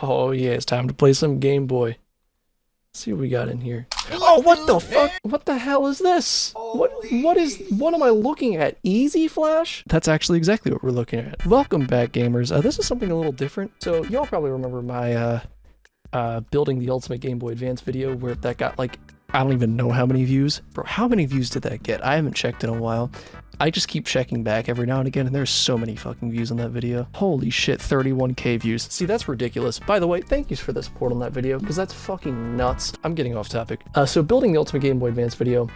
Oh yeah, it's time to play some Game Boy. Let's see what we got in here. Oh, what the fuck? What the hell is this? What am I looking at? EZFlash? That's actually exactly what we're looking at. Welcome back, gamers. This is something a little different. So y'all probably remember my building the Ultimate Game Boy Advance video where that got like, I don't even know how many views. Bro, how many views did that get? I haven't checked in a while. I just keep checking back every now and again, and there's so many fucking views on that video. Holy shit, 31k views. See, that's ridiculous. By the way, thank you for the support on that video, because that's fucking nuts. I'm getting off topic. So building the Ultimate Game Boy Advance video,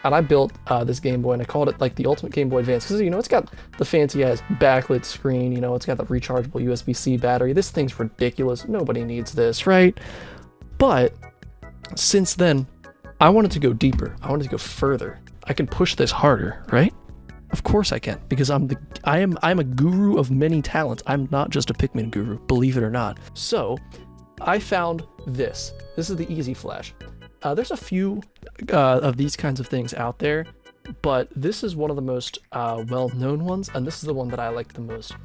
and I built this Game Boy, and I called it like the Ultimate Game Boy Advance, because, you know, it's got the fancy-ass backlit screen, you know, it's got the rechargeable USB-C battery. This thing's ridiculous. Nobody needs this, right? But since then, I wanted to go deeper. I wanted to go further. I can push this harder, right? Of course I can, because I'm a guru of many talents. I'm not just a Pikmin guru, believe it or not. So I found this. This is the EZFlash. There's a few of these kinds of things out there, but this is one of the most well-known ones, and this is the one that I like the most.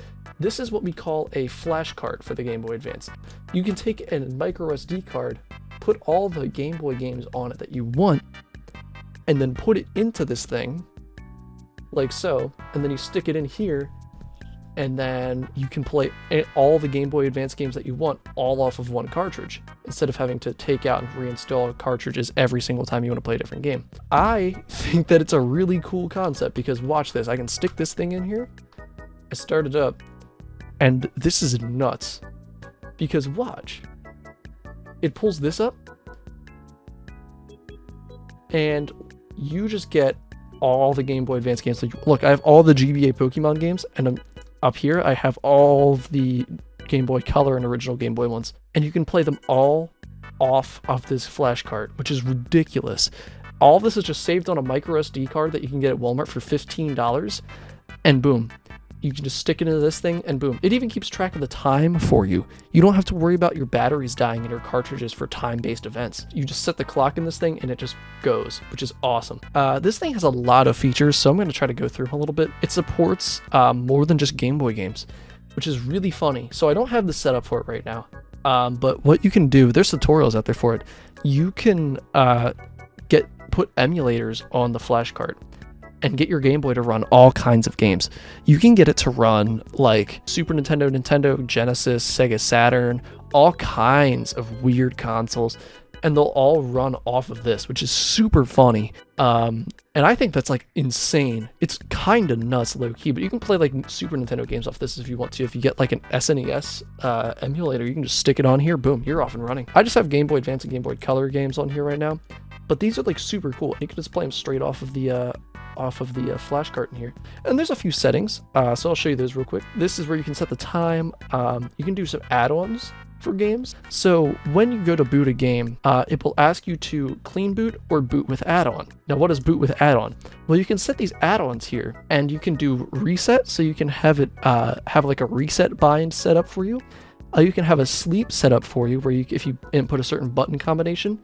This is what we call a flash card for the Game Boy Advance. You can take a micro SD card, put all the Game Boy games on it that you want, and then put it into this thing, like so, and then you stick it in here, and then you can play all the Game Boy Advance games that you want all off of one cartridge, instead of having to take out and reinstall cartridges every single time you want to play a different game. I think that it's a really cool concept, because watch this. I can stick this thing in here, I start it up, and this is nuts, because watch. It pulls this up, and you just get all the Game Boy Advance games. Look, I have all the GBA Pokemon games, and up here I have all the Game Boy Color and original Game Boy ones, and you can play them all off of this flash card, which is ridiculous. All this is just saved on a micro SD card that you can get at Walmart for $15, and boom, you can just stick it into this thing, and boom. It even keeps track of the time for you. You don't have to worry about your batteries dying in your cartridges for time-based events. You just set the clock in this thing, and it just goes, which is awesome. This thing has a lot of features, so I'm going to try to go through them a little bit. It supports more than just Game Boy games, which is really funny. So I don't have the setup for it right now, but what you can do, there's tutorials out there for it. You can put emulators on the flash card and get your Game Boy to run all kinds of games. You can get it to run like Super Nintendo, Nintendo Genesis, Sega Saturn, all kinds of weird consoles, and they'll all run off of this, which is super funny. And I think that's like insane. It's kind of nuts low-key, but you can play like Super Nintendo games off this if you want to. If you get like an SNES emulator, you can just stick it on here, boom, you're off and running. I just have Game Boy Advance and Game Boy Color games on here right now, but these are like super cool. You can just play them straight off of the flash card in here. And there's a few settings, so I'll show you those real quick. This is where you can set the time. You can do some add-ons for games. So when you go to boot a game, it will ask you to clean boot or boot with add-on. Now, what is boot with add-on? Well, you can set these add-ons here, and you can do reset, so you can have it have like a reset bind set up for you. You can have a sleep set up for you, where if you input a certain button combination,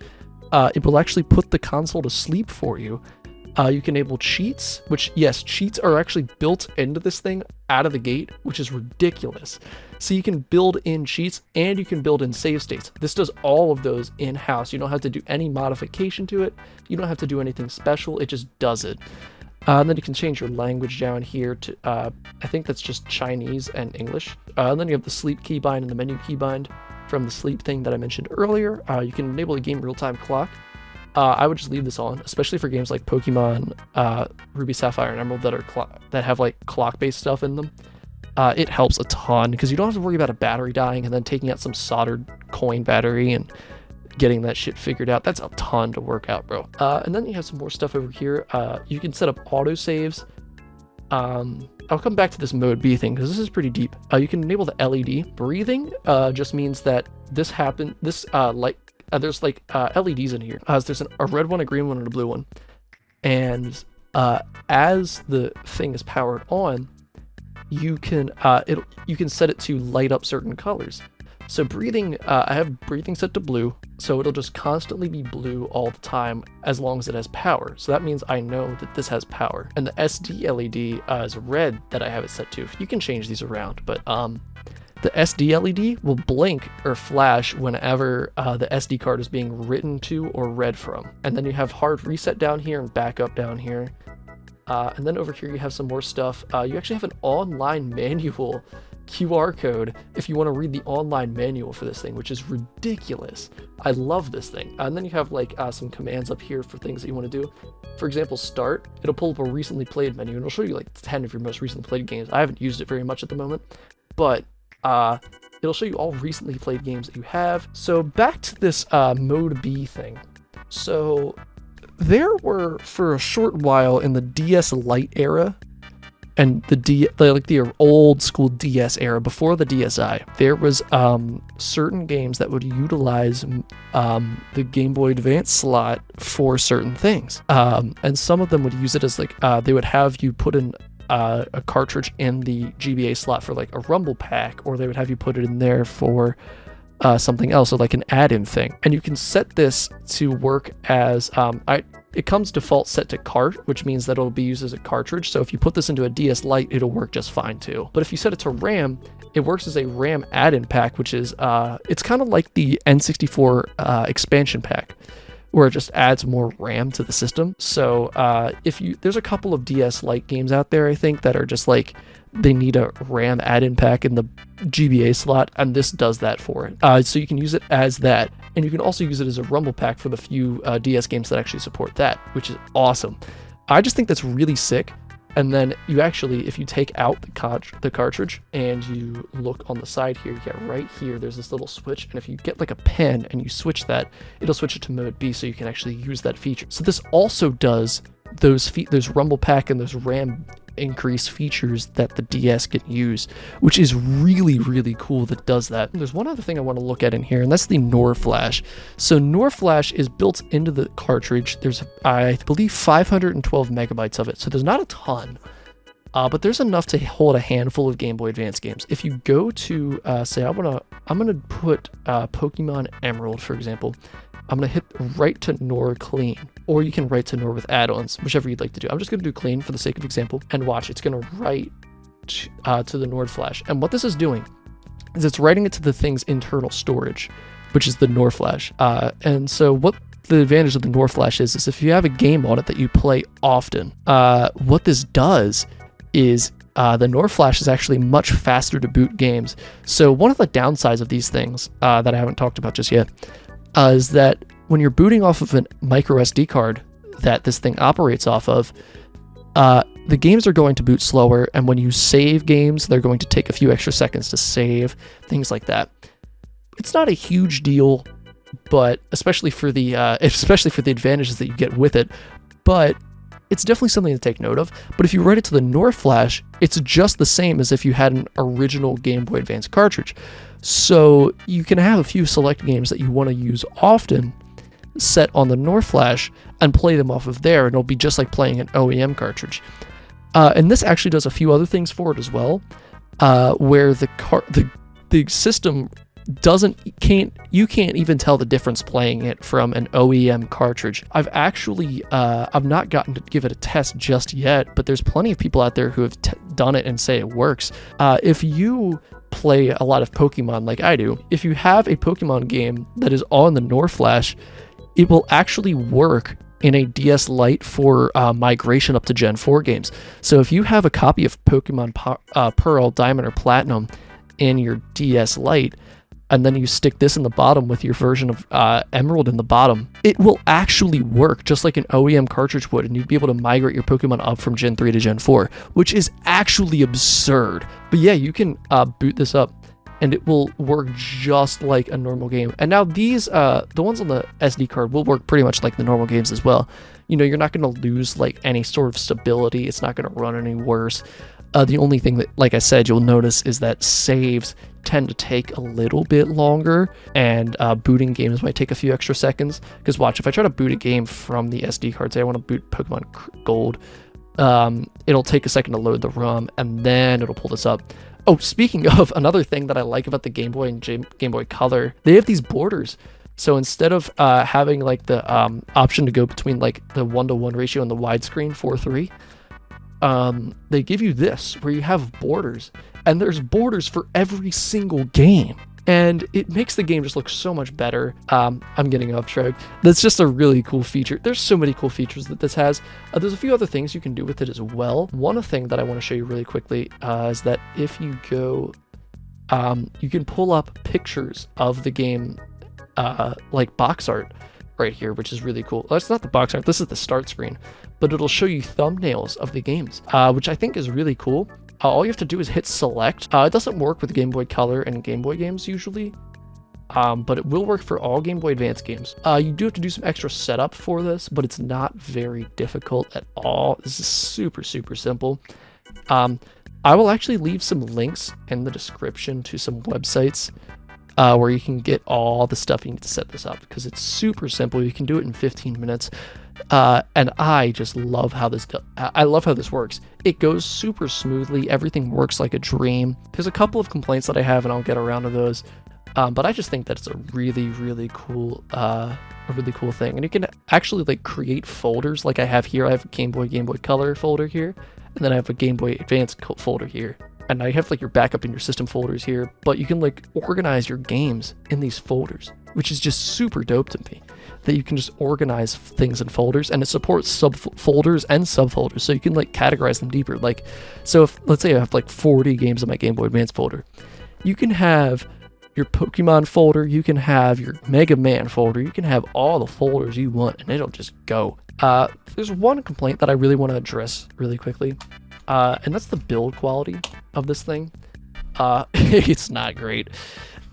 it will actually put the console to sleep for you. You can enable cheats, which, yes, cheats are actually built into this thing out of the gate, which is ridiculous. So you can build in cheats, and you can build in save states. This does all of those in-house. You don't have to do any modification to it. You don't have to do anything special. It just does it. And then you can change your language down here to, I think that's just Chinese and English. And then you have the sleep keybind and the menu keybind from the sleep thing that I mentioned earlier. You can enable a game real-time clock. I would just leave this on, especially for games like Pokemon, Ruby, Sapphire, and Emerald that have like clock-based stuff in them. It helps a ton, because you don't have to worry about a battery dying and then taking out some soldered coin battery and getting that shit figured out. That's a ton to work out, bro. And then you have some more stuff over here. You can set up autosaves. I'll come back to this mode B thing, because this is pretty deep. You can enable the LED. Breathing just means that there's like LEDs in here. There's a red one, a green one, and a blue one. And as the thing is powered on, you can set it to light up certain colors. So breathing, I have breathing set to blue, so it'll just constantly be blue all the time as long as it has power. So that means I know that this has power. And the SD LED is red that I have it set to. You can change these around, but the SD LED will blink or flash whenever the SD card is being written to or read from. And then you have hard reset down here and backup down here. And then over here you have some more stuff. You actually have an online manual QR code if you want to read the online manual for this thing, which is ridiculous. I love this thing. And then you have like some commands up here for things that you want to do. For example, start, it'll pull up a recently played menu and it'll show you like 10 of your most recently played games. I haven't used it very much at the moment, but it'll show you all recently played games that you have. So back to this Mode B thing. So there were, for a short while in the DS Lite era, and the old school DS era before the DSi, there was certain games that would utilize the Game Boy Advance slot for certain things, and some of them would use it as like they would have you put in a cartridge in the GBA slot for like a Rumble Pack, or they would have you put it in there for something else, or like an add-in thing. And you can set this to work as it comes default set to cart, which means that it'll be used as a cartridge. So if you put this into a DS Lite, it'll work just fine too. But if you set it to RAM, it works as a RAM add-in pack, which is it's kind of like the N64 expansion pack, where it just adds more RAM to the system. So there's a couple of DS Lite games out there, I think, that are just like they need a RAM add-in pack in the GBA slot, and this does that for it. So you can use it as that, and you can also use it as a Rumble Pack for the few DS games that actually support that, which is awesome. I just think that's really sick. And then you actually, if you take out the cartridge and you look on the side here, yeah, right here, there's this little switch. And if you get like a pen and you switch that, it'll switch it to Mode B, so you can actually use that feature. So this also does those Rumble Pack and those RAM increase features that the DS can use, which is really, really cool that does that. There's one other thing I want to look at in here, and that's the EZFlash. So EZFlash is built into the cartridge. There's, I believe, 512 megabytes of it, so there's not a ton, but there's enough to hold a handful of Game Boy Advance games. If you go to, say, I'm gonna put Pokemon Emerald, for example. I'm going to hit write to NOR clean, or you can write to NOR with add-ons, whichever you'd like to do. I'm just going to do clean for the sake of example, and watch, it's going to write to the EZFlash. And what this is doing is it's writing it to the thing's internal storage, which is the EZFlash. And so what the advantage of the EZFlash is if you have a game on it that you play often, what this does is the EZFlash is actually much faster to boot games. So one of the downsides of these things that I haven't talked about just yet is that when you're booting off of a micro SD card that this thing operates off of, the games are going to boot slower, and when you save games, they're going to take a few extra seconds to save, things like that. It's not a huge deal, but especially for the advantages that you get with it, but it's definitely something to take note of. But if you write it to the EZFlash, it's just the same as if you had an original Game Boy Advance cartridge. So you can have a few select games that you want to use often set on the EZFlash and play them off of there, and it'll be just like playing an OEM cartridge. And this actually does a few other things for it as well, where the system you can't even tell the difference playing it from an OEM cartridge. I've not gotten to give it a test just yet, but there's plenty of people out there who have done it and say it works. If you play a lot of Pokemon like I do, if you have a Pokemon game that is on the EZFlash, it will actually work in a DS Lite for migration up to Gen 4 games. So if you have a copy of Pokemon Pearl, Diamond, or Platinum in your DS Lite, and then you stick this in the bottom with your version of Emerald in the bottom, it will actually work just like an OEM cartridge would, and you'd be able to migrate your Pokemon up from Gen 3 to Gen 4, which is actually absurd. But yeah, you can boot this up, and it will work just like a normal game. And now these, the ones on the SD card will work pretty much like the normal games as well. You know, you're not going to lose like any sort of stability. It's not going to run any worse. The only thing that, like I said, you'll notice is that saves tend to take a little bit longer, and booting games might take a few extra seconds. Because watch, if I try to boot a game from the SD card, say I want to boot Pokemon Gold, it'll take a second to load the ROM, and then it'll pull this up. Oh, speaking of, another thing that I like about the Game Boy and Game Boy Color, they have these borders. So instead of having like the option to go between like the 1:1 ratio and the widescreen 4:3, they give you this, where you have borders, and there's borders for every single game. And it makes the game just look so much better. I'm getting off track. That's just a really cool feature. There's so many cool features that this has. There's a few other things you can do with it as well. One thing that I want to show you really quickly is that if you go, you can pull up pictures of the game, like box art right here, which is really cool. Well, it's not the box art, this is the start screen, but it'll show you thumbnails of the games, which I think is really cool. All you have to do is hit select. It doesn't work with Game Boy Color and Game Boy games usually, but it will work for all Game Boy Advance games. You do have to do some extra setup for this, but it's not very difficult at all. This is super, super simple. I will actually leave some links in the description to some websites where you can get all the stuff you need to set this up, because it's super simple. You can do it in 15 minutes. And I just love how this works. It goes super smoothly. Everything works like a dream. There's a couple of complaints that I have, and I'll get around to those. But I just think that it's a really, really cool, thing. And you can actually like create folders like I have here. I have a Game Boy Color folder here, and then I have a Game Boy Advance folder here. And I have like your backup and your system folders here, but you can like organize your games in these folders, which is just super dope to me, that you can just organize things in folders, and it supports subfolders and subfolders, so you can like categorize them deeper. Like, so if, let's say I have like 40 games in my Game Boy Advance folder, you can have your Pokemon folder, you can have your Mega Man folder, you can have all the folders you want, and it'll just go. There's one complaint that I really want to address really quickly, and that's the build quality of this thing. It's not great.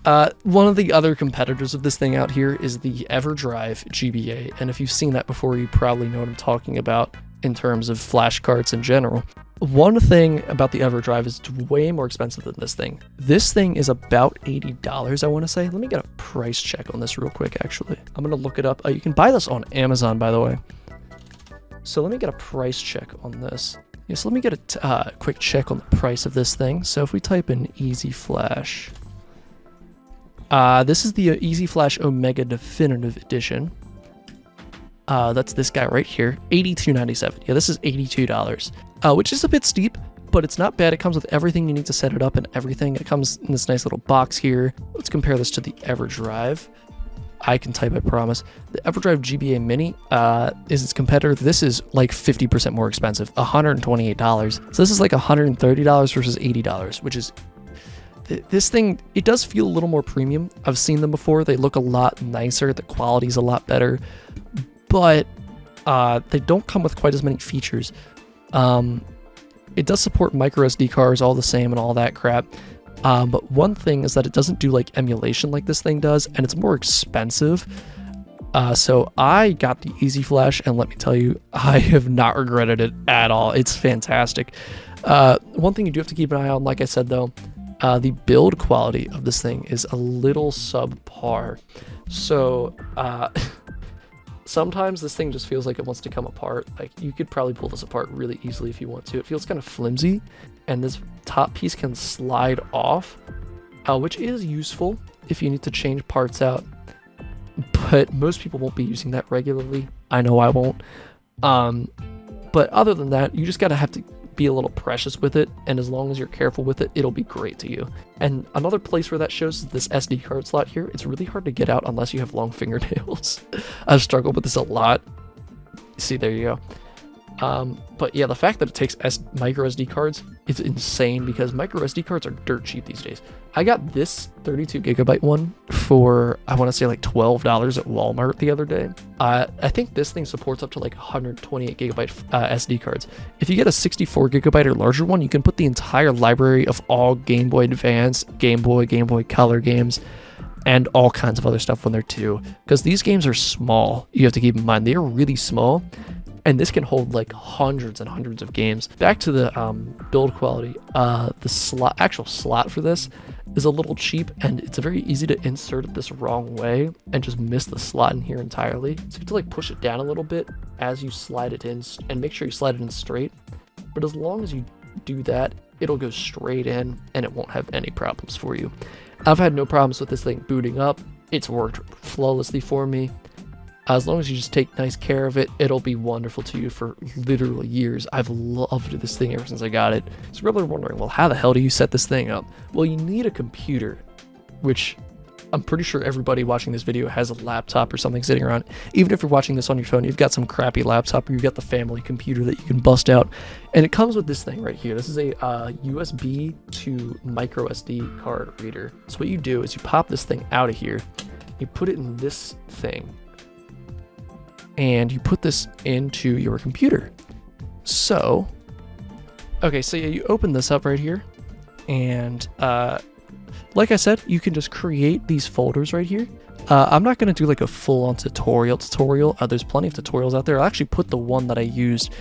One of the other competitors of this thing out here is the EverDrive GBA, and if you've seen that before, you probably know what I'm talking about in terms of flash carts in general. One thing about the EverDrive is it's way more expensive than this thing. This thing is about $80, I want to say. Let me get a price check on this real quick, actually. I'm going to look it up. You can buy this on Amazon, by the way. So let me get a price check on this. Yes, let me get a quick check on the price of this thing. So if we type in EZFlash, this is the EZFlash Omega Definitive Edition. That's this guy right here, $82.97. Yeah, this is $82, which is a bit steep, but it's not bad. It comes with everything you need to set it up and everything. It comes in this nice little box here. Let's compare this to the EverDrive. I can type, I promise. The EverDrive GBA Mini is its competitor. This is like 50% more expensive, $128. So this is like $130 versus $80, which is... This thing, it does feel a little more premium. I've seen them before. They look a lot nicer. The quality's a lot better, but they don't come with quite as many features. It does support micro SD cards, all the same and all that crap. But one thing is that it doesn't do like emulation like this thing does, and it's more expensive. So I got the EZFlash, and let me tell you, I have not regretted it at all. It's fantastic. One thing you do have to keep an eye on, like I said though, the build quality of this thing is a little subpar. So sometimes this thing just feels like it wants to come apart. Like, you could probably pull this apart really easily if you want to. It feels kind of flimsy, and this top piece can slide off, which is useful if you need to change parts out, but most people won't be using that regularly. I know I won't. But other than that, you just gotta have to be a little precious with it, and as long as you're careful with it, it'll be great to you. And another place where that shows is this SD card slot here. It's really hard to get out unless you have long fingernails. I've struggled with this a lot. See, there you go. But yeah, the fact that it takes micro SD cards is insane, because micro SD cards are dirt cheap these days. I got this 32 gigabyte one for, I want to say like $12 at Walmart the other day. I think this thing supports up to like 128 gigabyte SD cards. If you get a 64 gigabyte or larger one, you can put the entire library of all Game Boy Advance, Game Boy Color games, and all kinds of other stuff on there too. Because these games are small, you have to keep in mind, they are really small. And this can hold like hundreds and hundreds of games. Back to the build quality, the actual slot for this is a little cheap, and it's very easy to insert it this wrong way and just miss the slot in here entirely. So you have to like push it down a little bit as you slide it in, and make sure you slide it in straight. But as long as you do that, it'll go straight in and it won't have any problems for you. I've had no problems with this thing booting up. It's worked flawlessly for me. As long as you just take nice care of it, it'll be wonderful to you for literally years. I've loved this thing ever since I got it. So people are wondering, well, how the hell do you set this thing up? Well, you need a computer, which I'm pretty sure everybody watching this video has a laptop or something sitting around. Even if you're watching this on your phone, you've got some crappy laptop or you've got the family computer that you can bust out. And it comes with this thing right here. This is a USB to micro SD card reader. So what you do is you pop this thing out of here, you put it in this thing, and you put this into your computer. So, okay, so yeah, you open this up right here, and like I said, you can just create these folders right here. I'm not going to do like a full-on tutorial. There's plenty of tutorials out there. I'll actually put the one that I used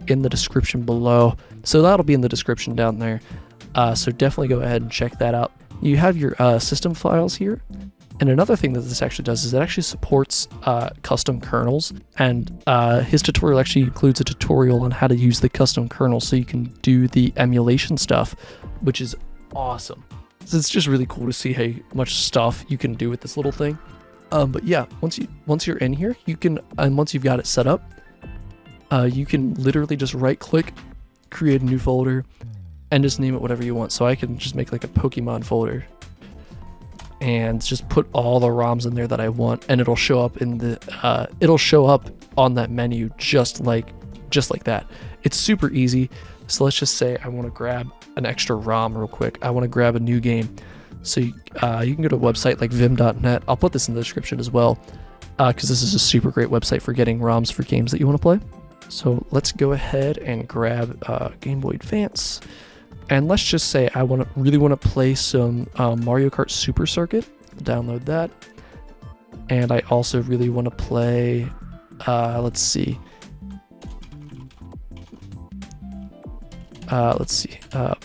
in the description below. So that'll be in the description down there. So definitely go ahead and check that out. You have your system files here. And another thing that this actually does is it actually supports custom kernels. And his tutorial actually includes a tutorial on how to use the custom kernel so you can do the emulation stuff, which is awesome. So it's just really cool to see how much stuff you can do with this little thing. But yeah, once you're in here, you can, and once you've got it set up, you can literally just right click, create a new folder, and just name it whatever you want. So I can just make like a Pokemon folder and just put all the ROMs in there that I want, and it'll show up in the it'll show up on that menu just like that. It's super easy. So let's just say I want to grab an extra ROM real quick. I want to grab a new game. So you can go to a website like vim.net. I'll put this in the description as well, because this is a super great website for getting ROMs for games that you want to play. So let's go ahead and grab Game Boy Advance. And let's just say I really want to play some Mario Kart Super Circuit. Download that. And I also really want to play, let's see,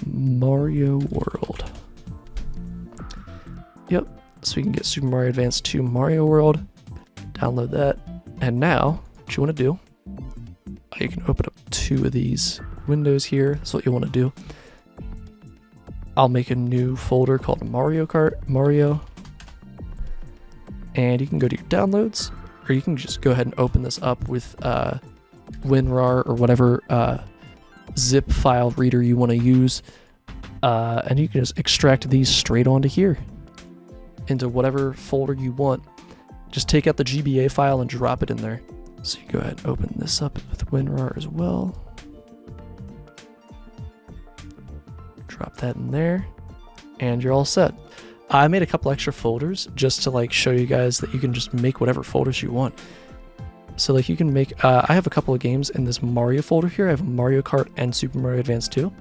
Mario World. Yep, so we can get Super Mario Advance 2 Mario World. Download that. And now, what you want to do, you can open up 2 of these windows here. That's what you want to do. I'll make a new folder called Mario Kart. And you can go to your downloads, or you can just go ahead and open this up with WinRAR or whatever zip file reader you want to use, and you can just extract these straight onto here into whatever folder you want. Just take out the GBA file and drop it in there. So you go ahead and open this up with WinRAR as well. Drop that in there, and you're all set. I made a couple extra folders just to like show you guys that you can just make whatever folders you want. So like you can make, I have a couple of games in this Mario folder here. I have Mario Kart and Super Mario Advance 2.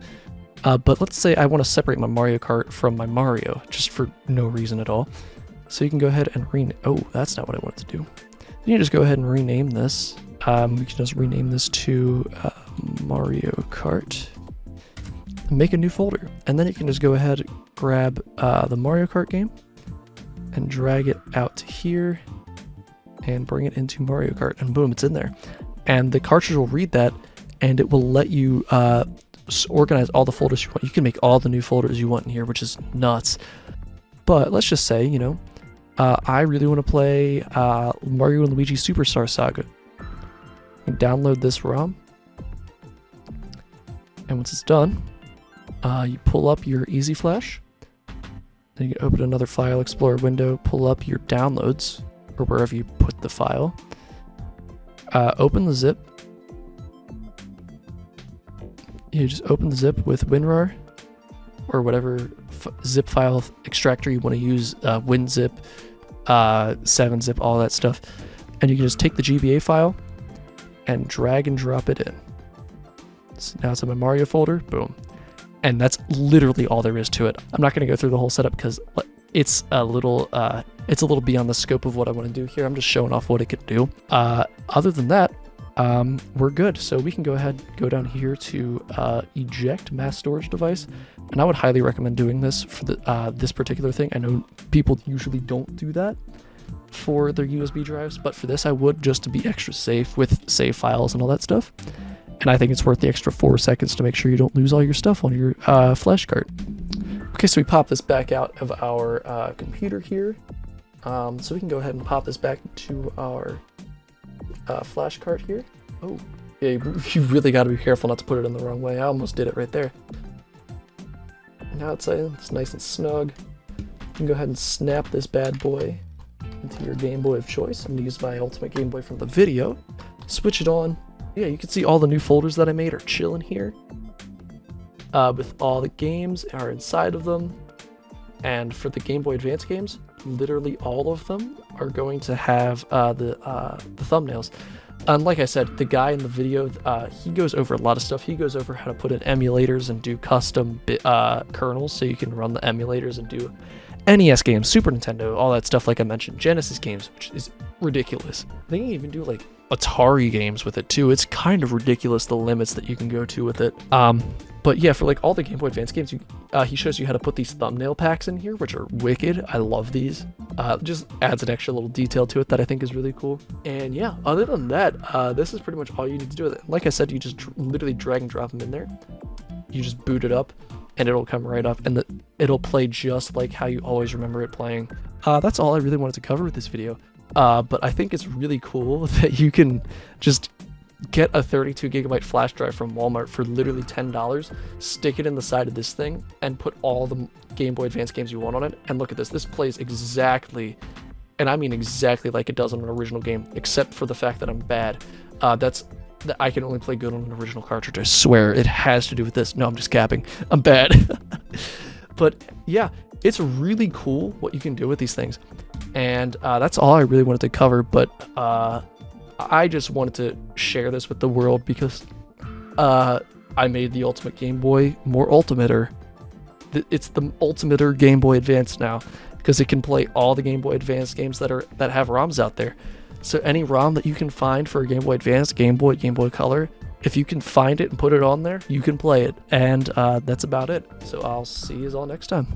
But let's say I want to separate my Mario Kart from my Mario, just for no reason at all. So you can go ahead and oh, that's not what I wanted to do. Then you just go ahead and rename this. We can just rename this to Mario Kart. Make a new folder, and then you can just go ahead and grab the Mario Kart game and drag it out to here and bring it into Mario Kart, and boom, it's in there. And the cartridge will read that, and it will let you organize all the folders you want. You can make all the new folders you want in here, which is nuts. But let's just say, you know, I really want to play Mario and Luigi Superstar Saga. You download this ROM, and once it's done, you pull up your EZFlash, then you can open another file explorer window, pull up your downloads, or wherever you put the file, open the zip. You just open the zip with WinRAR, or whatever zip file extractor you want to use, WinZip, 7-zip, all that stuff, and you can just take the GBA file and drag and drop it in. So now it's in my Mario folder, boom. And that's literally all there is to it. I'm not going to go through the whole setup because it's a little beyond the scope of what I want to do here. I'm just showing off what it could do. Other than that, we're good. So we can go ahead, go down here to eject mass storage device, and I would highly recommend doing this for the this particular thing. I know people usually don't do that for their USB drives, but for this I would, just to be extra safe with save files and all that stuff. And I think it's worth the extra 4 seconds to make sure you don't lose all your stuff on your flash card. Okay, so we pop this back out of our computer here. So we can go ahead and pop this back into our flash cart here. Oh, yeah, you really got to be careful not to put it in the wrong way. I almost did it right there. Now it's nice and snug. You can go ahead and snap this bad boy into your Game Boy of choice. I'm gonna use my Ultimate Game Boy from the video. Switch it on. Yeah, you can see all the new folders that I made are chilling here. With all the games are inside of them. And for the Game Boy Advance games, literally all of them are going to have the thumbnails. And like I said, the guy in the video, he goes over a lot of stuff. He goes over how to put in emulators and do custom kernels so you can run the emulators and do NES games, Super Nintendo, all that stuff like I mentioned, Genesis games, which is ridiculous. They can even do like Atari games with it too. It's kind of ridiculous the limits that you can go to with it. But yeah, for like all the Game Boy Advance games, he shows you how to put these thumbnail packs in here, which are wicked. I love these. Just adds an extra little detail to it that I think is really cool. And yeah, other than that, this is pretty much all you need to do with it. Like I said, you just literally drag and drop them in there. You just boot it up, and it'll come right up, and it'll play just like how you always remember it playing. That's all I really wanted to cover with this video. But I think it's really cool that you can just get a 32 gigabyte flash drive from Walmart for literally $10, stick it in the side of this thing, and put all the Game Boy Advance games you want on it. And look at this. This plays exactly, and I mean exactly like it does on an original game, except for the fact that I'm bad. That I can only play good on an original cartridge. I swear it has to do with this. No, I'm just capping. I'm bad. But yeah, it's really cool what you can do with these things. And that's all I really wanted to cover. But I just wanted to share this with the world because I made the Ultimate Game Boy more ultimater. It's the ultimater Game Boy Advance now because it can play all the Game Boy Advance games that have ROMs out there. So any ROM that you can find for a Game Boy Advance, Game Boy Color, if you can find it and put it on there, you can play it. And that's about it. So I'll see you all next time.